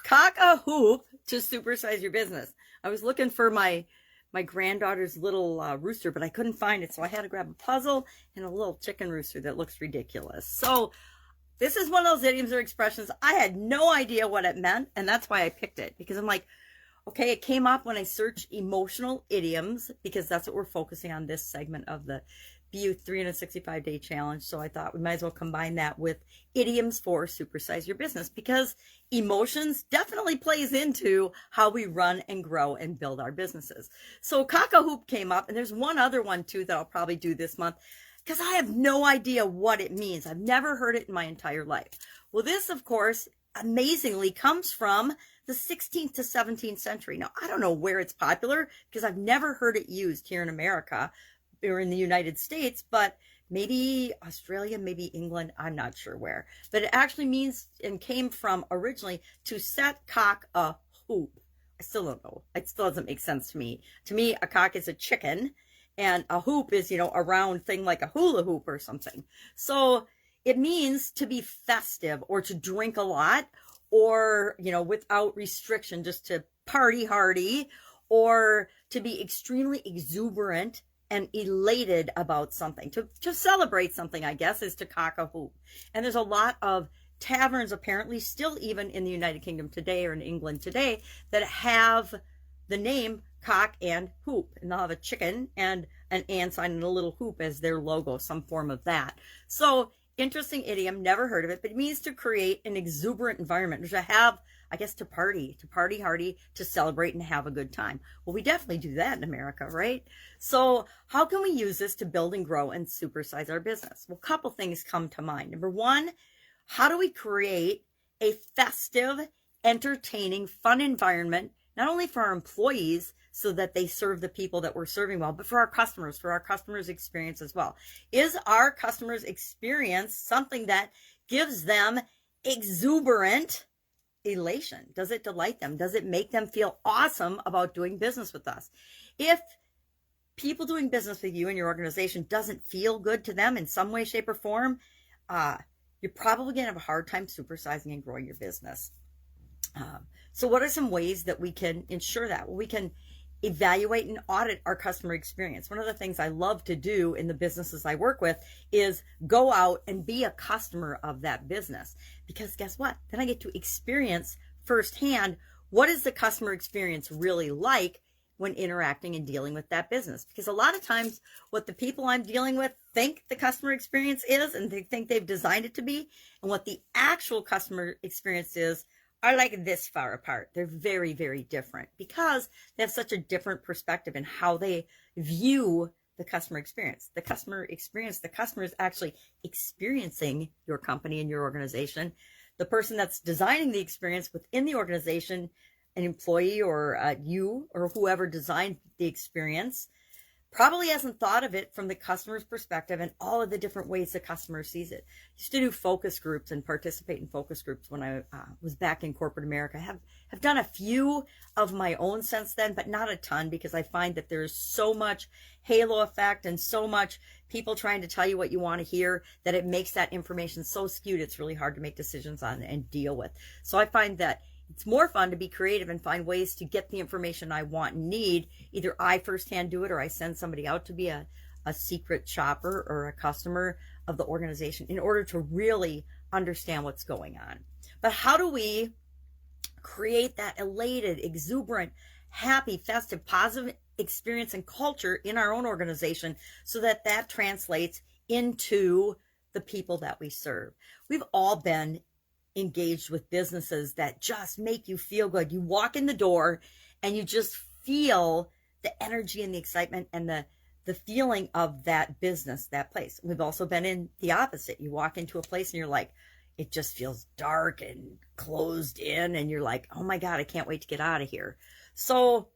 Cockahoop to supersize your business. I was looking for my granddaughter's little rooster, but I couldn't find it, so I had to grab a puzzle and a little chicken rooster that looks ridiculous. So this is one of those idioms or expressions. I had no idea what it meant, and that's why I picked it, because I'm like, okay, it came up when I searched emotional idioms, because that's what we're focusing on this segment of the BU 365-day challenge. So I thought we might as well combine that with idioms for supersize your business, because emotions definitely plays into how we run and grow and build our businesses. So cockahoop came up, and there's one other one too that I'll probably do this month, because I have no idea what it means. I've never heard it in my entire life. Well, this, of course, amazingly comes from the 16th to 17th century. Now, I don't know where it's popular, because I've never heard it used here in America or in the United States, but maybe Australia, maybe England, I'm not sure where. But it actually means and came from originally to set cock a hoop. I still don't know. It still doesn't make sense to me. To me, a cock is a chicken, and a hoop is, a round thing like a hula hoop or something. So it means to be festive or to drink a lot, or, without restriction, just to party hardy, or to be extremely exuberant and elated about something. To celebrate something, I guess, is to cock a hoop. And there's a lot of taverns, apparently, still even in the United Kingdom today or in England today, that have the name cock and hoop. And they'll have a chicken and an and sign and a little hoop as their logo, some form of that. So, interesting idiom, never heard of it, but it means to create an exuberant environment, to have, I guess, to party hardy, to celebrate and have a good time. Well, we definitely do that in America, right? So how can we use this to build and grow and supersize our business? Well, a couple things come to mind. Number one, how do we create a festive, entertaining, fun environment, not only for our employees so that they serve the people that we're serving well, but for our customers' experience as well. Is our customers' experience something that gives them exuberant elation? Does it delight them? Does it make them feel awesome about doing business with us? If people doing business with you and your organization doesn't feel good to them in some way, shape, or form, you're probably going to have a hard time supersizing and growing your business. So what are some ways that we can ensure that? Well, we can evaluate and audit our customer experience. One of the things I love to do in the businesses I work with is go out and be a customer of that business. Because guess what? Then I get to experience firsthand what is the customer experience really like when interacting and dealing with that business. Because a lot of times what the people I'm dealing with think the customer experience is, and they think they've designed it to be, and what the actual customer experience is, are like this far apart. They're very, very different, because they have such a different perspective in how they view the customer experience. The customer is actually experiencing your company and your organization. The person that's designing the experience within the organization, an employee or you or whoever designed the experience, probably hasn't thought of it from the customer's perspective and all of the different ways the customer sees it. I used to do focus groups and participate in focus groups when I was back in corporate America. I have done a few of my own since then, but not a ton, because I find that there's so much halo effect and so much people trying to tell you what you want to hear that it makes that information so skewed it's really hard to make decisions on and deal with. So I find that it's more fun to be creative and find ways to get the information I want and need. Either I firsthand do it, or I send somebody out to be a secret shopper or a customer of the organization in order to really understand what's going on. But how do we create that elated, exuberant, happy, festive, positive experience and culture in our own organization so that that translates into the people that we serve? We've all been engaged with businesses that just make you feel good. You walk in the door and you just feel the energy and the excitement and the feeling of that business, that place. We've also been in the opposite. You walk into a place and you're like, it just feels dark and closed in, and you're like, oh my God, I can't wait to get out of here. So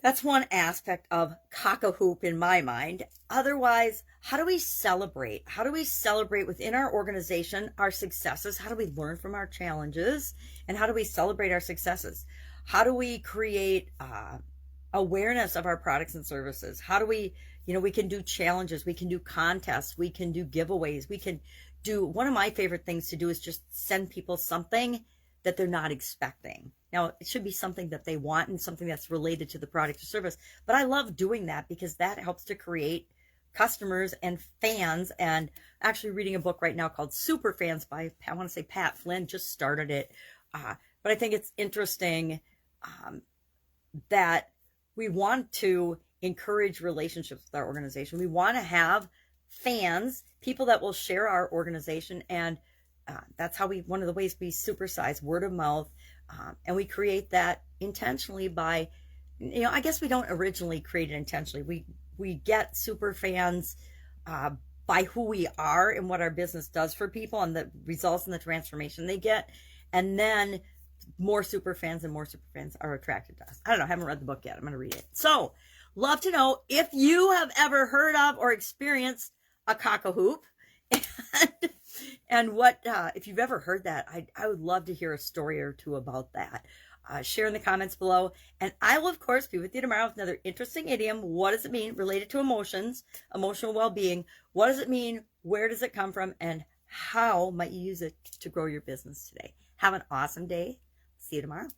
that's one aspect of cockahoop in my mind. Otherwise, how do we celebrate? How do we celebrate within our organization our successes? How do we learn from our challenges? And how do we celebrate our successes? How do we create awareness of our products and services? How do we, we can do challenges, we can do contests, we can do giveaways, we can do, one of my favorite things to do is just send people something that they're not expecting. Now, it should be something that they want and something that's related to the product or service. But I love doing that because that helps to create customers and fans. And actually reading a book right now called Super Fans by, I want to say Pat Flynn, just started it. But I think it's interesting that we want to encourage relationships with our organization. We want to have fans, people that will share our organization. And that's how one of the ways we supersize, word of mouth. And we create that intentionally by, I guess we don't originally create it intentionally. We get super fans by who we are and what our business does for people and the results and the transformation they get. And then more super fans and more super fans are attracted to us. I don't know. I haven't read the book yet. I'm going to read it. So love to know if you have ever heard of or experienced a cockahoop. And what, if you've ever heard that, I would love to hear a story or two about that. Share in the comments below. And I will, of course, be with you tomorrow with another interesting idiom. What does it mean related to emotions, emotional well-being? What does it mean? Where does it come from? And how might you use it to grow your business today? Have an awesome day. See you tomorrow.